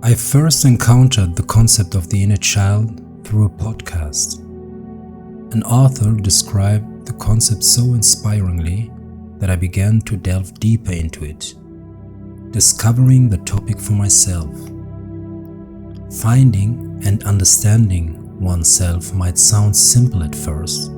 I first encountered the concept of the inner child through a podcast. An author described the concept so inspiringly that I began to delve deeper into it, discovering the topic for myself. Finding and understanding oneself might sound simple at first.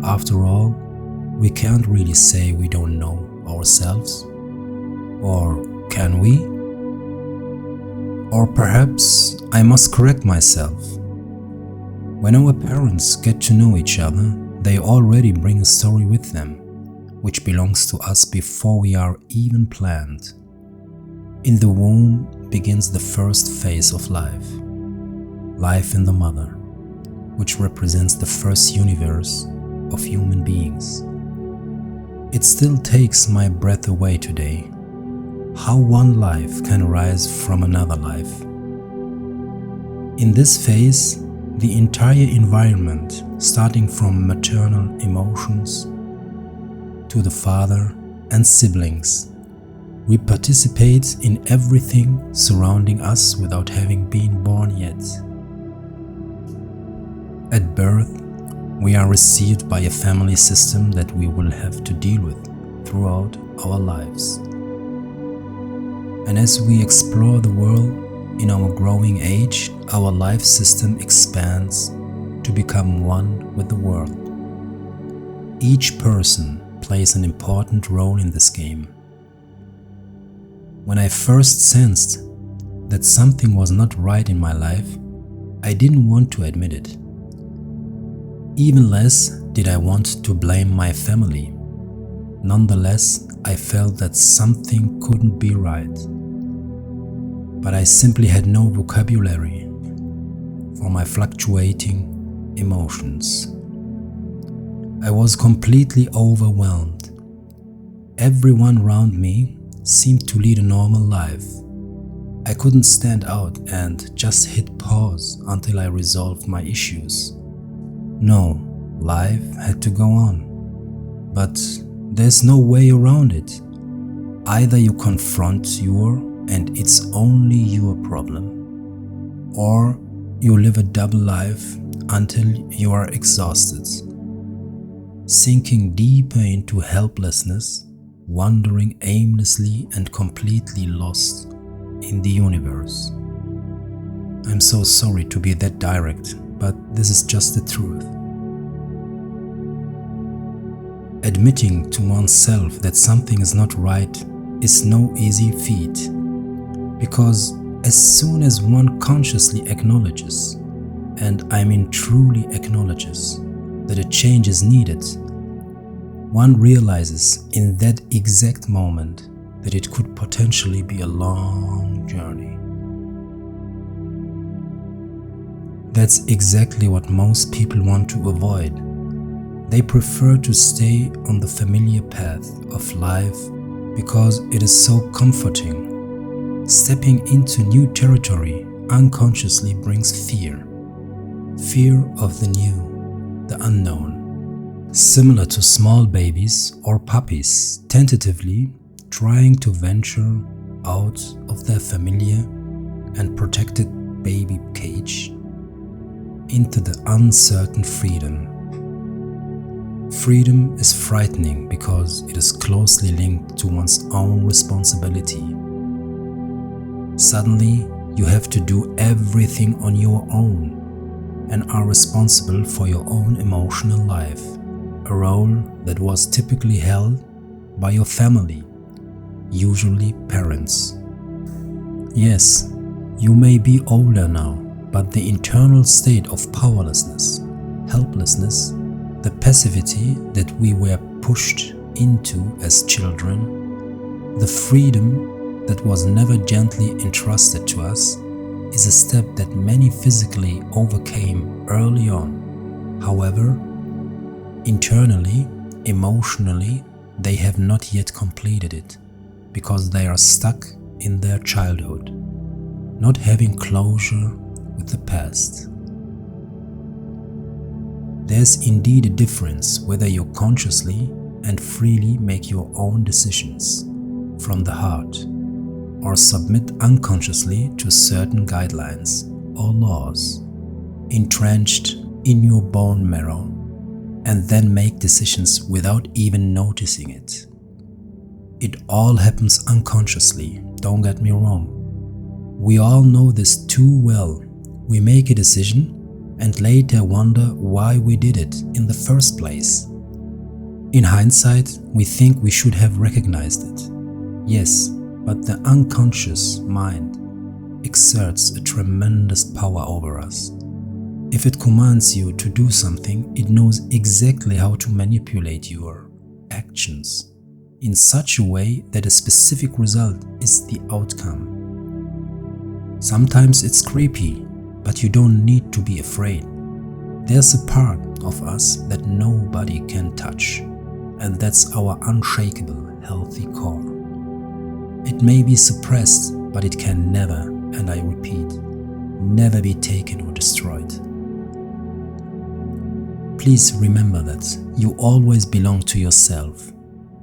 After all, we can't really say we don't know ourselves. Or can we? Or perhaps I must correct myself. When our parents get to know each other, they already bring a story with them, which belongs to us before we are even planned. In the womb begins the first phase of life in the mother, which represents the first universe of human beings. It still takes my breath away today, how one life can arise from another life. In this phase, the entire environment, starting from maternal emotions to the father and siblings, we participate in everything surrounding us without having been born yet. At birth, we are received by a family system that we will have to deal with throughout our lives. And as we explore the world in our growing age, our life system expands to become one with the world. Each person plays an important role in this game. When I first sensed that something was not right in my life, I didn't want to admit it. Even less did I want to blame my family. Nonetheless, I felt that something couldn't be right. But I simply had no vocabulary for my fluctuating emotions. I was completely overwhelmed. Everyone around me seemed to lead a normal life. I couldn't stand out and just hit pause until I resolved my issues. No, life had to go on. But there's no way around it. Either you confront your and it's only your problem, or you live a double life until you are exhausted, sinking deeper into helplessness, wandering aimlessly and completely lost in the universe. I'm so sorry to be that direct, but this is just the truth. Admitting to oneself that something is not right is no easy feat, because as soon as one consciously acknowledges, and I mean truly acknowledges, that a change is needed, one realizes in that exact moment that it could potentially be a long journey. That's exactly what most people want to avoid. They prefer to stay on the familiar path of life because it is so comforting. Stepping into new territory unconsciously brings fear. Fear of the new, the unknown. Similar to small babies or puppies tentatively trying to venture out of their familiar and protected baby cage into the uncertain freedom. Freedom is frightening because it is closely linked to one's own responsibility. Suddenly, you have to do everything on your own and are responsible for your own emotional life, a role that was typically held by your family, usually parents. Yes, you may be older now, but the internal state of powerlessness, helplessness, the passivity that we were pushed into as children, the freedom that was never gently entrusted to us, is a step that many physically overcame early on. However, internally, emotionally, they have not yet completed it because they are stuck in their childhood, not having closure with the past. There's indeed a difference whether you consciously and freely make your own decisions from the heart, or submit unconsciously to certain guidelines or laws entrenched in your bone marrow, and then make decisions without even noticing it. It all happens unconsciously, don't get me wrong. We all know this too well. We make a decision and later wonder why we did it in the first place. In hindsight, we think we should have recognized it. Yes, but the unconscious mind exerts a tremendous power over us. If it commands you to do something, it knows exactly how to manipulate your actions in such a way that a specific result is the outcome. Sometimes it's creepy, but you don't need to be afraid. There's a part of us that nobody can touch, and that's our unshakable, healthy core. It may be suppressed, but it can never, and I repeat, never be taken or destroyed. Please remember that you always belong to yourself.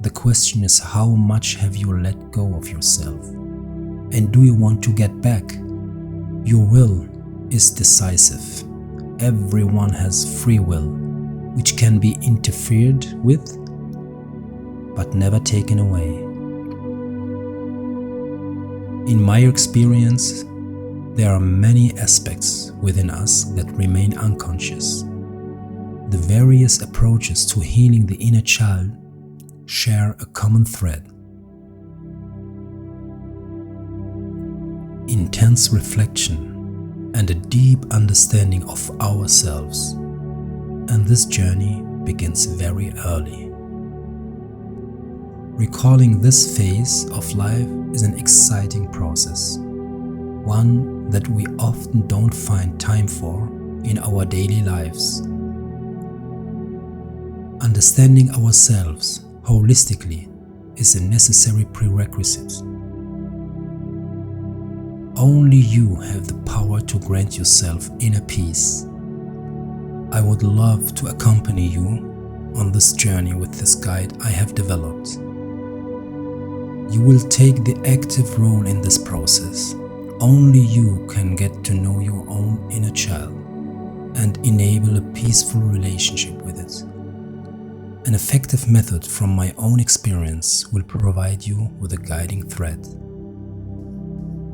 The question is, how much have you let go of yourself? And do you want to get back? Your will is decisive. Everyone has free will, which can be interfered with, but never taken away. In my experience, there are many aspects within us that remain unconscious. The various approaches to healing the inner child share a common thread. Intense reflection and a deep understanding of ourselves, and this journey begins very early. Recalling this phase of life is an exciting process, one that we often don't find time for in our daily lives. Understanding ourselves holistically is a necessary prerequisite. Only you have the power to grant yourself inner peace. I would love to accompany you on this journey with this guide I have developed. You will take the active role in this process. Only you can get to know your own inner child and enable a peaceful relationship with it. An effective method from my own experience will provide you with a guiding thread.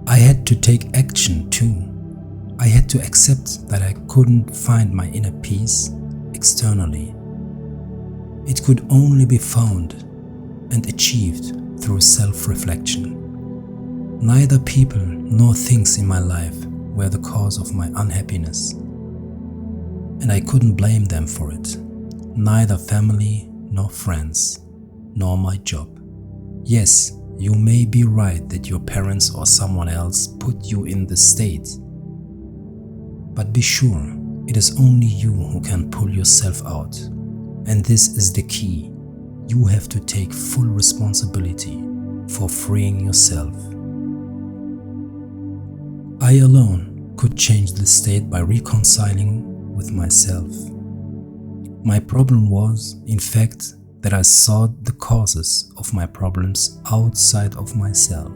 I had to take action too. I had to accept that I couldn't find my inner peace externally. It could only be found and achieved through self-reflection. Neither people nor things in my life were the cause of my unhappiness, and I couldn't blame them for it. Neither family nor friends, nor my job. Yes, you may be right that your parents or someone else put you in this state. But be sure, it is only you who can pull yourself out. And this is the key. You have to take full responsibility for freeing yourself. I alone could change this state by reconciling with myself. My problem was, in fact, that I sought the causes of my problems outside of myself.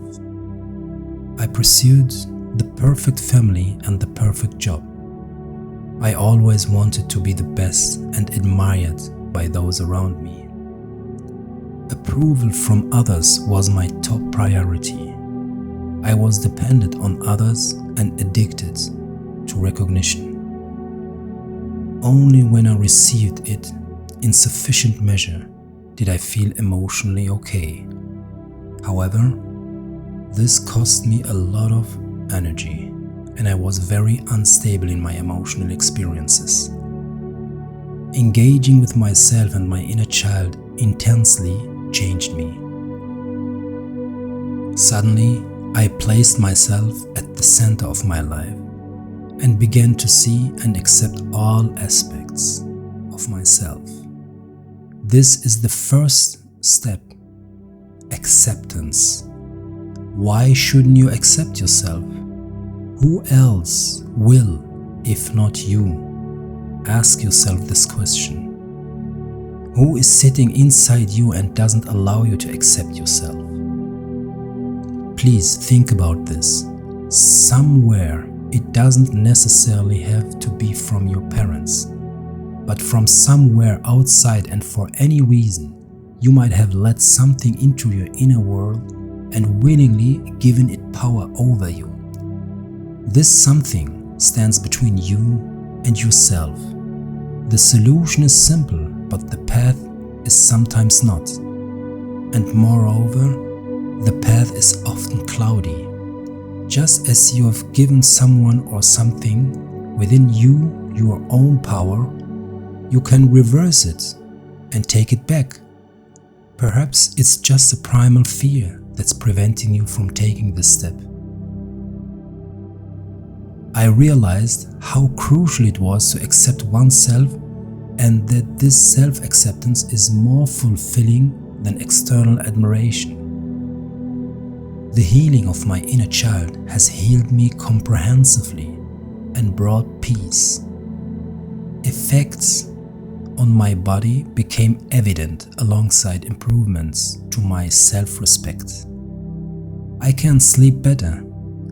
I pursued the perfect family and the perfect job. I always wanted to be the best and admired by those around me. Approval from others was my top priority. I was dependent on others and addicted to recognition. Only when I received it in sufficient measure did I feel emotionally okay. However, this cost me a lot of energy, and I was very unstable in my emotional experiences. Engaging with myself and my inner child intensely changed me. Suddenly, I placed myself at the center of my life and began to see and accept all aspects of myself. This is the first step, acceptance. Why shouldn't you accept yourself? Who else will, if not you? Ask yourself this question. Who is sitting inside you and doesn't allow you to accept yourself? Please think about this. Somewhere, it doesn't necessarily have to be from your parents, but from somewhere outside, and for any reason, you might have let something into your inner world and willingly given it power over you. This something stands between you and yourself. The solution is simple, but the path is sometimes not. And moreover, the path is often cloudy. Just as you have given someone or something within you your own power, you can reverse it and take it back. Perhaps it's just a primal fear that's preventing you from taking this step. I realized how crucial it was to accept oneself, and that this self-acceptance is more fulfilling than external admiration. The healing of my inner child has healed me comprehensively and brought peace. Effects on my body became evident alongside improvements to my self-respect. I can sleep better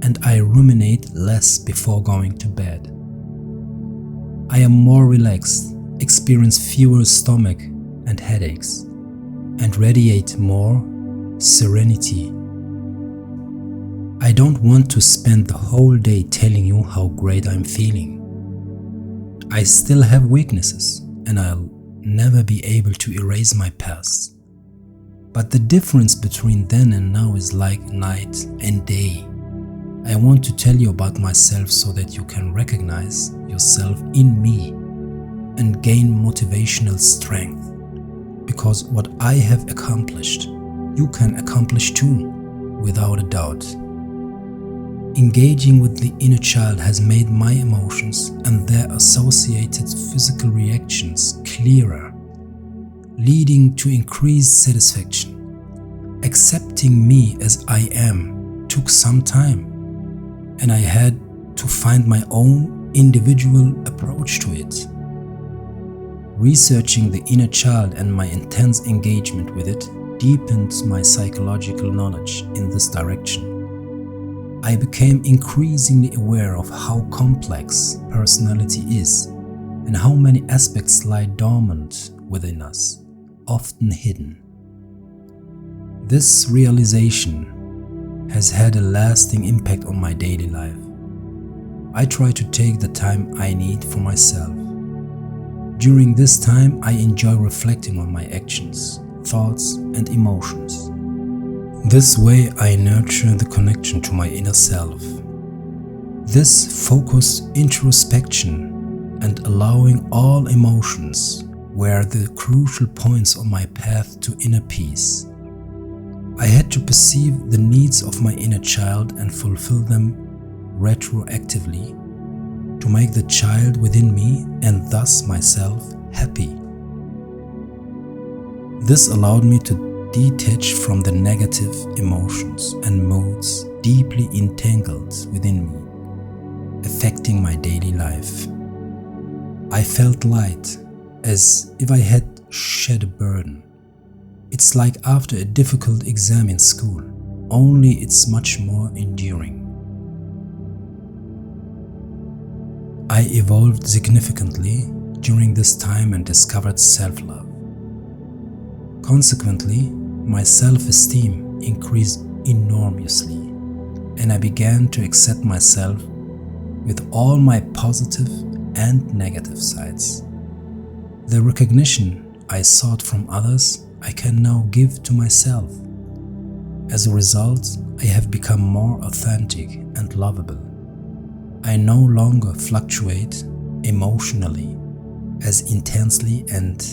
and I ruminate less before going to bed. I am more relaxed, experience fewer stomach and headaches, and radiate more serenity. I don't want to spend the whole day telling you how great I'm feeling. I still have weaknesses, and I'll never be able to erase my past. But the difference between then and now is like night and day. I want to tell you about myself so that you can recognize yourself in me and gain motivational strength. Because what I have accomplished, you can accomplish too, without a doubt. Engaging with the inner child has made my emotions and their associated physical reactions clearer, leading to increased satisfaction. Accepting me as I am took some time, and I had to find my own individual approach to it. Researching the inner child and my intense engagement with it deepened my psychological knowledge in this direction. I became increasingly aware of how complex personality is and how many aspects lie dormant within us, often hidden. This realization has had a lasting impact on my daily life. I try to take the time I need for myself. During this time, I enjoy reflecting on my actions, thoughts, and emotions. This way, I nurture the connection to my inner self. This focused introspection and allowing all emotions were the crucial points on my path to inner peace. I had to perceive the needs of my inner child and fulfill them retroactively to make the child within me and thus myself happy. This allowed me to detach from the negative emotions and moods deeply entangled within me, affecting my daily life. I felt light, as if I had shed a burden. It's like after a difficult exam in school, only it's much more enduring. I evolved significantly during this time and discovered self-love. Consequently, my self-esteem increased enormously, and I began to accept myself with all my positive and negative sides. The recognition I sought from others, I can now give to myself. As a result, I have become more authentic and lovable. I no longer fluctuate emotionally as intensely and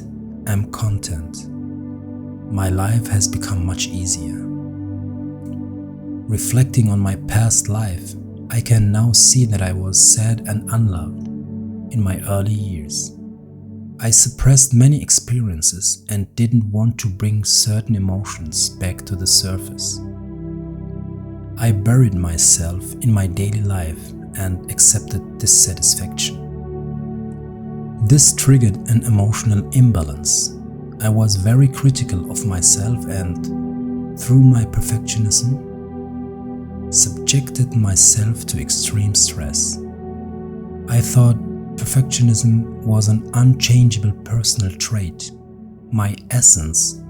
am content. My life has become much easier. Reflecting on my past life, I can now see that I was sad and unloved in my early years. I suppressed many experiences and didn't want to bring certain emotions back to the surface. I buried myself in my daily life and accepted dissatisfaction. This triggered an emotional imbalance. I was very critical of myself, and through my perfectionism, subjected myself to extreme stress. I thought perfectionism was an unchangeable personal trait, my essence.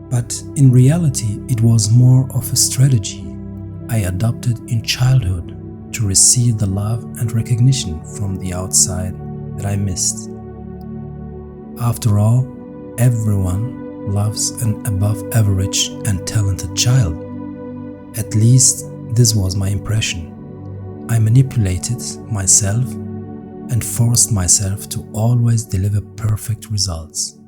But in reality, it was more of a strategy I adopted in childhood to receive the love and recognition from the outside that I missed. After all, everyone loves an above average and talented child. At least this was my impression. I manipulated myself and forced myself to always deliver perfect results.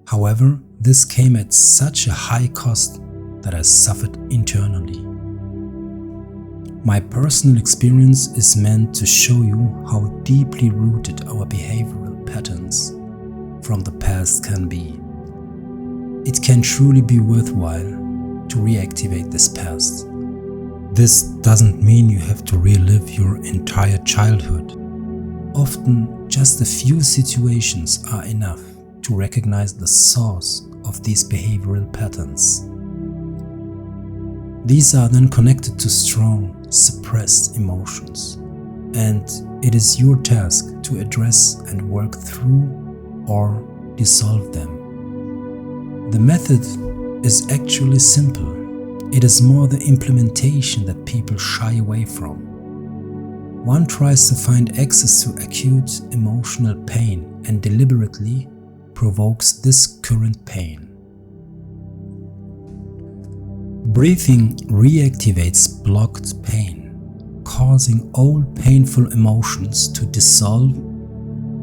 However, this came at such a high cost that I suffered internally. My personal experience is meant to show you how deeply rooted our behavioral patterns from the past can be. It can truly be worthwhile to reactivate this past. This doesn't mean you have to relive your entire childhood. Often, just a few situations are enough to recognize the source of these behavioral patterns. These are then connected to strong, suppressed emotions, and it is your task to address and work through or dissolve them. The method is actually simple. It is more the implementation that people shy away from. One tries to find access to acute emotional pain and deliberately provokes this current pain. Breathing reactivates blocked pain, causing old painful emotions to dissolve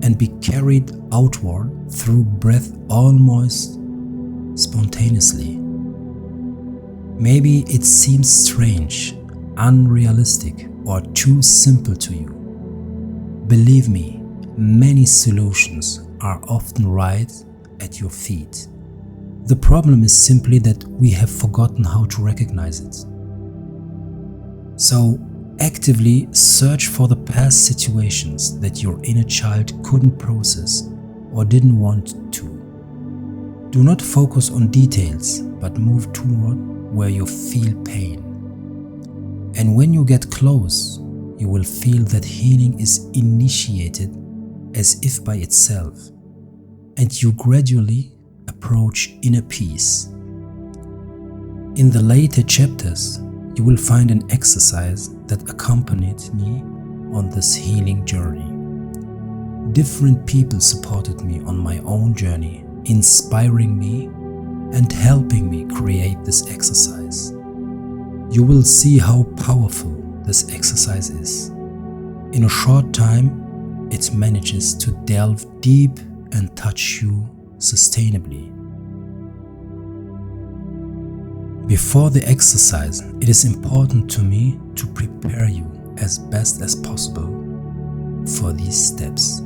and be carried outward through breath almost spontaneously. Maybe it seems strange, unrealistic, or too simple to you. Believe me, many solutions are often right at your feet. The problem is simply that we have forgotten how to recognize it. So, actively search for the past situations that your inner child couldn't process or didn't want to. Do not focus on details, but move toward where you feel pain. And when you get close, you will feel that healing is initiated as if by itself, and you gradually approach inner peace. In the later chapters, you will find an exercise that accompanied me on this healing journey. Different people supported me on my own journey, inspiring me and helping me create this exercise. You will see how powerful this exercise is. In a short time, it manages to delve deep and touch you sustainably. Before the exercise, it is important to me to prepare you as best as possible for these steps.